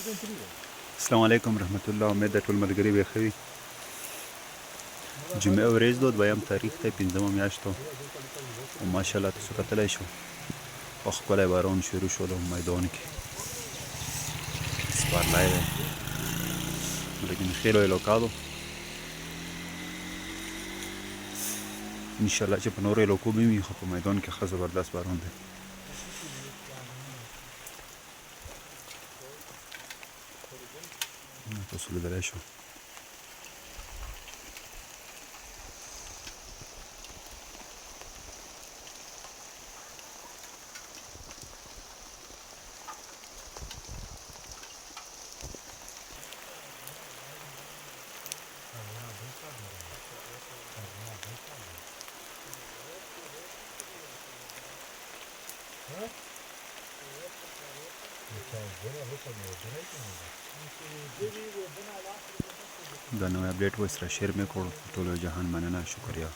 السلام علیکم رحمت الله. امید ده ټول ملګري به ښه وي. جمعه ورځ ده، 2 تاریخ دی، 15مه میاشت ده او ماشاءالله تاسو کتلی شو او ښکلی باران شروع شولو میدان کې سپرلی دی لیکن خیلی علاقه ده. انشاءالله چې په نورو علاقو به وي خو په میدان کې ښه زبردست باران دی. تاسو لیدلی شو. دا نوی اپډیټ و سره شیر مې کړو. ټولو جهان مننه، شکریه.